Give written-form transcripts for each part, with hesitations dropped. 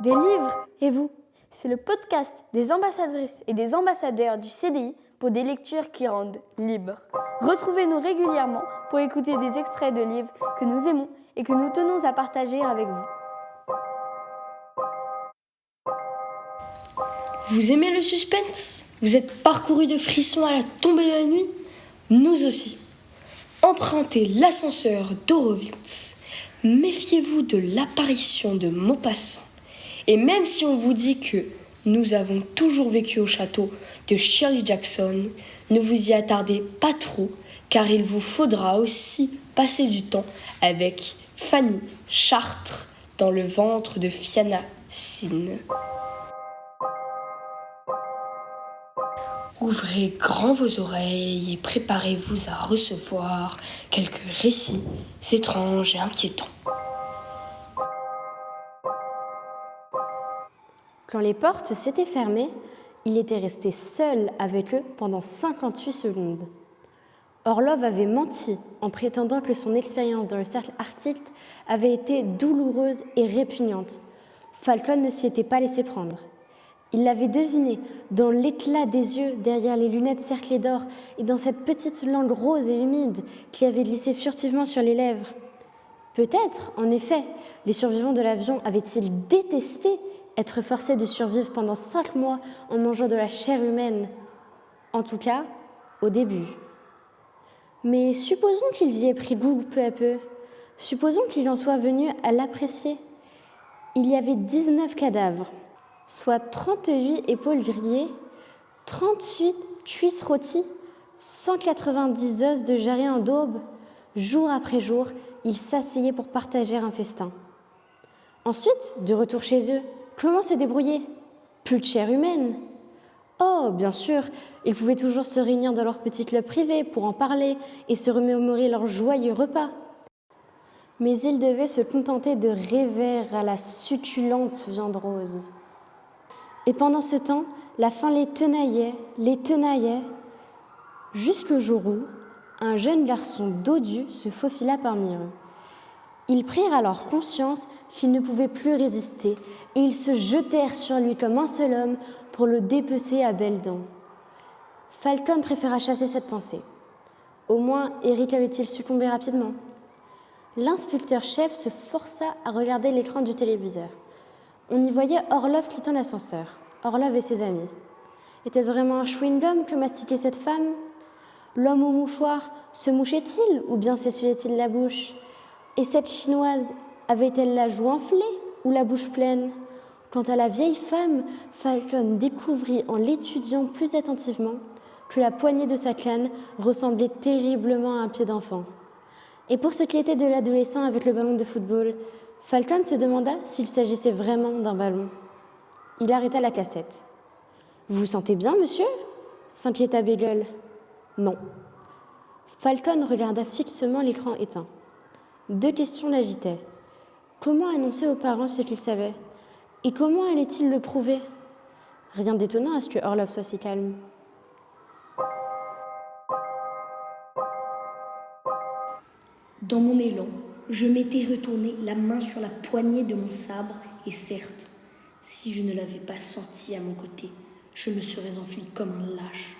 Des livres et vous, c'est le podcast des ambassadrices et des ambassadeurs du CDI pour des lectures qui rendent libres. Retrouvez-nous régulièrement pour écouter des extraits de livres que nous aimons et que nous tenons à partager avec vous. Vous aimez le suspense ? Vous êtes parcouru de frissons à la tombée de la nuit ? Nous aussi. Empruntez l'ascenseur d'Horowitz. Méfiez-vous de l'apparition de Maupassant. Et même si on vous dit que nous avons toujours vécu au château de Shirley Jackson, ne vous y attardez pas trop, car il vous faudra aussi passer du temps avec Fanny Chartres dans le ventre de Fianna Sinn. Ouvrez grand vos oreilles et préparez-vous à recevoir quelques récits étranges et inquiétants. Quand les portes s'étaient fermées, il était resté seul avec eux pendant 58 secondes. Orlov avait menti en prétendant que son expérience dans le cercle arctique avait été douloureuse et répugnante. Falcon ne s'y était pas laissé prendre. Il l'avait deviné dans l'éclat des yeux derrière les lunettes cerclées d'or et dans cette petite langue rose et humide qui avait glissé furtivement sur les lèvres. Peut-être, en effet, les survivants de l'avion avaient-ils détesté être forcés de survivre pendant 5 mois en mangeant de la chair humaine. En tout cas, au début. Mais supposons qu'ils y aient pris goût peu à peu. Supposons qu'ils en soient venus à l'apprécier. Il y avait 19 cadavres, soit 38 épaules grillées, 38 cuisses rôties, 190 os de jarret en daube. Jour après jour, ils s'asseyaient pour partager un festin. Ensuite, de retour chez eux, comment se débrouiller ? Plus de chair humaine. Oh, bien sûr, ils pouvaient toujours se réunir dans leur petit club privé pour en parler et se remémorer leurs joyeux repas. Mais ils devaient se contenter de rêver à la succulente viande rose. Et pendant ce temps, la faim les tenaillait, jusqu'au jour où un jeune garçon dodu se faufila parmi eux. Ils prirent alors conscience qu'ils ne pouvaient plus résister et ils se jetèrent sur lui comme un seul homme pour le dépecer à belles dents. Falcon préféra chasser cette pensée. Au moins, Eric avait-il succombé rapidement ? L'inspecteur-chef se força à regarder l'écran du téléviseur. On y voyait Orlov quittant l'ascenseur. Orlov et ses amis. Était-ce vraiment un chewing-gum que mastiquait cette femme ? L'homme au mouchoir se mouchait-il ou bien s'essuyait-il la bouche ? Et cette chinoise avait-elle la joue enflée ou la bouche pleine ? Quant à la vieille femme, Falcon découvrit en l'étudiant plus attentivement que la poignée de sa canne ressemblait terriblement à un pied d'enfant. Et pour ce qui était de l'adolescent avec le ballon de football, Falcon se demanda s'il s'agissait vraiment d'un ballon. Il arrêta la cassette. « Vous vous sentez bien, monsieur ?» s'inquiéta Beagle. « Non. » Falcon regarda fixement l'écran éteint. 2 questions l'agitaient. Comment annoncer aux parents ce qu'il savait ? Et comment allait-il le prouver ? Rien d'étonnant à ce que Orlov soit si calme. Dans mon élan, je m'étais retourné la main sur la poignée de mon sabre et certes, si je ne l'avais pas senti à mon côté, je me serais enfui comme un lâche.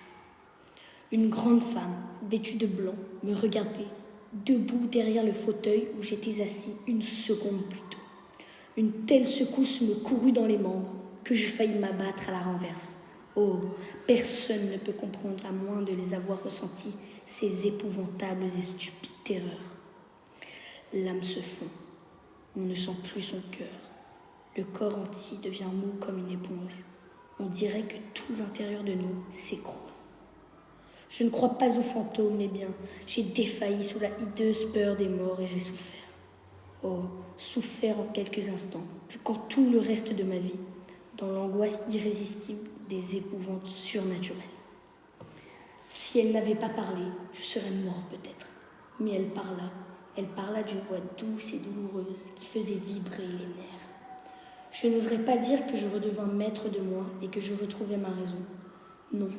Une grande femme, vêtue de blanc, me regardait, debout derrière le fauteuil où j'étais assis une seconde plus tôt. Une telle secousse me courut dans les membres que je faillis m'abattre à la renverse. Oh, personne ne peut comprendre à moins de les avoir ressentis, ces épouvantables et stupides terreurs. L'âme se fond, on ne sent plus son cœur. Le corps entier devient mou comme une éponge. On dirait que tout l'intérieur de nous s'écroule. Je ne crois pas aux fantômes, mais bien, j'ai défailli sous la hideuse peur des morts et j'ai souffert. Oh, souffert en quelques instants, plus qu'en tout le reste de ma vie, dans l'angoisse irrésistible des épouvantes surnaturelles. Si elle n'avait pas parlé, je serais mort peut-être. Mais elle parla d'une voix douce et douloureuse qui faisait vibrer les nerfs. Je n'oserais pas dire que je redevins maître de moi et que je retrouvais ma raison. Non,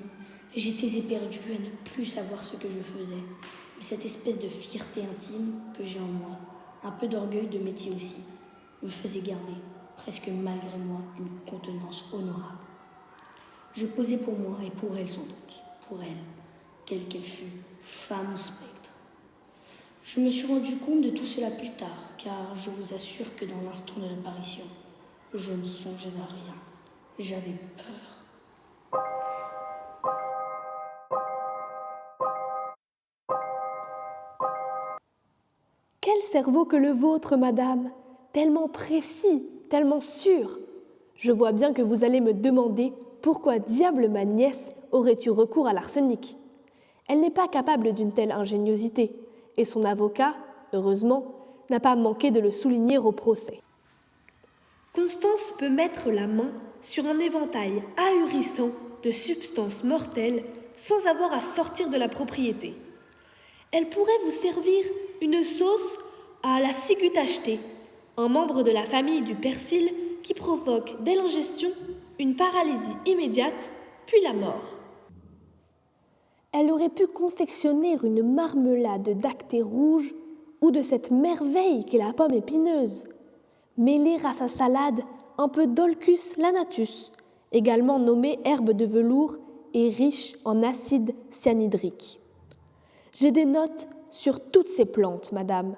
j'étais éperdu à ne plus savoir ce que je faisais. Mais cette espèce de fierté intime que j'ai en moi, un peu d'orgueil de métier aussi, me faisait garder, presque malgré moi, une contenance honorable. Je posais pour moi et pour elle sans doute, pour elle, quelle qu'elle fût, femme ou spectre. Je me suis rendu compte de tout cela plus tard, car je vous assure que dans l'instant de l'apparition, je ne songeais à rien. J'avais peur. Quel cerveau que le vôtre, madame, tellement précis, tellement sûr. Je vois bien que vous allez me demander pourquoi diable ma nièce aurait eu recours à l'arsenic. Elle n'est pas capable d'une telle ingéniosité, et son avocat, heureusement, n'a pas manqué de le souligner au procès. Constance peut mettre la main sur un éventail ahurissant de substances mortelles sans avoir à sortir de la propriété. Elle pourrait vous servir une sauce à la cigutachetée, un membre de la famille du persil qui provoque dès l'ingestion une paralysie immédiate, puis la mort. Elle aurait pu confectionner une marmelade d'acté rouge ou de cette merveille qu'est la pomme épineuse, mêler à sa salade un peu d'Olcus lanatus, également nommée herbe de velours et riche en acide cyanhydrique. J'ai des notes sur toutes ces plantes, madame.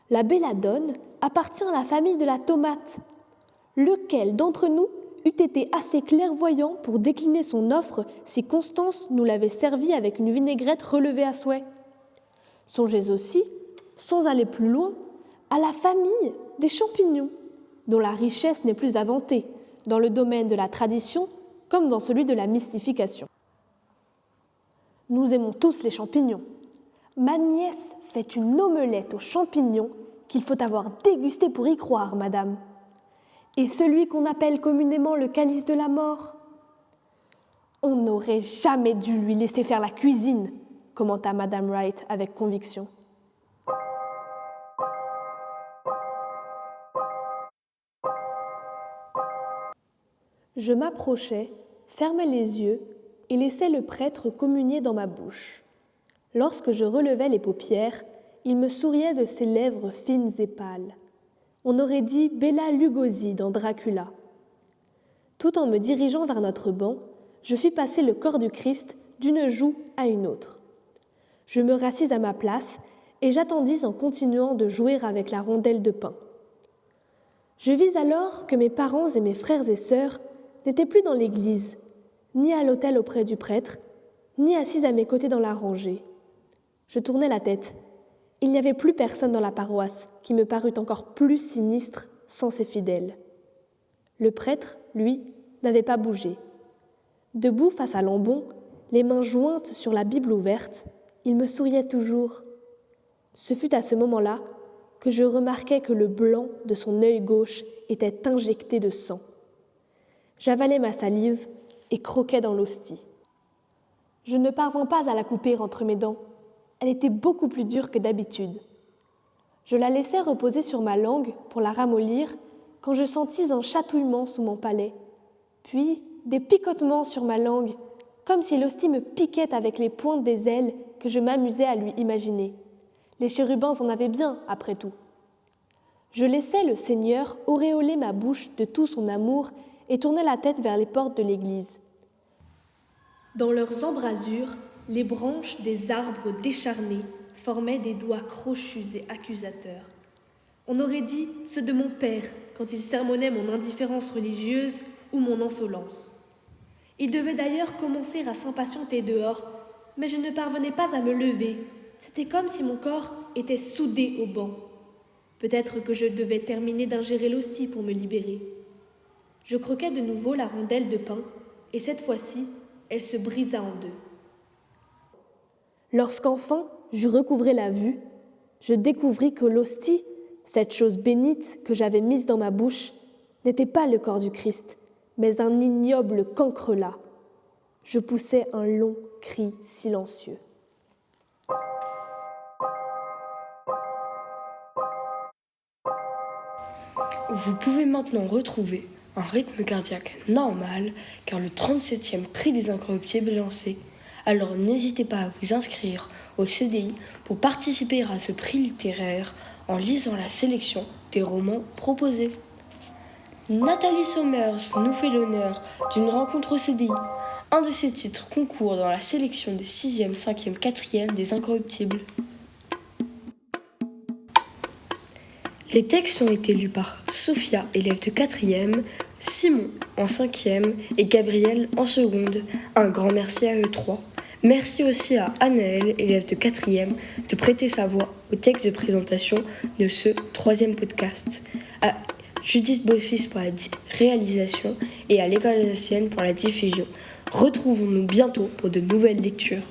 La belladone appartient à la famille de la tomate. Lequel d'entre nous eût été assez clairvoyant pour décliner son offre si Constance nous l'avait servie avec une vinaigrette relevée à souhait? Songez aussi, sans aller plus loin, à la famille des champignons, dont la richesse n'est plus à vanter, dans le domaine de la tradition comme dans celui de la mystification. Nous aimons tous les champignons. Ma nièce fait une omelette aux champignons qu'il faut avoir dégusté pour y croire, madame. Et celui qu'on appelle communément le calice de la mort? On n'aurait jamais dû lui laisser faire la cuisine, commenta madame Wright avec conviction. Je m'approchai, fermai les yeux et laissai le prêtre communier dans ma bouche. Lorsque je relevai les paupières, il me souriait de ses lèvres fines et pâles. On aurait dit Bela Lugosi dans Dracula. Tout en me dirigeant vers notre banc, je fis passer le corps du Christ d'une joue à une autre. Je me rassis à ma place et j'attendis en continuant de jouer avec la rondelle de pain. Je vis alors que mes parents et mes frères et sœurs n'étaient plus dans l'église, ni à l'autel auprès du prêtre, ni assis à mes côtés dans la rangée. Je tournai la tête. Il n'y avait plus personne dans la paroisse qui me parut encore plus sinistre sans ses fidèles. Le prêtre, lui, n'avait pas bougé. Debout face à l'ambon, les mains jointes sur la Bible ouverte, il me souriait toujours. Ce fut à ce moment-là que je remarquai que le blanc de son œil gauche était injecté de sang. J'avalai ma salive et croquai dans l'hostie. Je ne parvins pas à la couper entre mes dents. Elle était beaucoup plus dure que d'habitude. Je la laissai reposer sur ma langue pour la ramollir quand je sentis un chatouillement sous mon palais, puis des picotements sur ma langue, comme si l'hostie me piquait avec les pointes des ailes que je m'amusais à lui imaginer. Les chérubins en avaient bien, après tout. Je laissai le Seigneur auréoler ma bouche de tout son amour et tournai la tête vers les portes de l'église. Dans leurs embrasures, les branches des arbres décharnés formaient des doigts crochus et accusateurs. On aurait dit ceux de mon père quand il sermonnait mon indifférence religieuse ou mon insolence. Il devait d'ailleurs commencer à s'impatienter dehors, mais je ne parvenais pas à me lever. C'était comme si mon corps était soudé au banc. Peut-être que je devais terminer d'ingérer l'hostie pour me libérer. Je croquai de nouveau la rondelle de pain, et cette fois-ci, elle se brisa en deux. Lorsqu'enfin j'eus recouvré la vue, je découvris que l'hostie, cette chose bénite que j'avais mise dans ma bouche, n'était pas le corps du Christ, mais un ignoble cancrelat. Je poussai un long cri silencieux. Vous pouvez maintenant retrouver un rythme cardiaque normal car le 37e prix des Incorruptibles est lancé. Alors n'hésitez pas à vous inscrire au CDI pour participer à ce prix littéraire en lisant la sélection des romans proposés. Nathalie Sommers nous fait l'honneur d'une rencontre au CDI. Un de ses titres concourt dans la sélection des 6e, 5e, 4e des Incorruptibles. Les textes ont été lus par Sophia, élève de 4e, Simon en 5e et Gabriel en seconde. Un grand merci à eux trois. Merci aussi à Anaëlle, élève de 4e, de prêter sa voix au texte de présentation de ce 3e podcast. À Judith Beaufils pour la réalisation et à l'École alsacienne pour la diffusion. Retrouvons-nous bientôt pour de nouvelles lectures.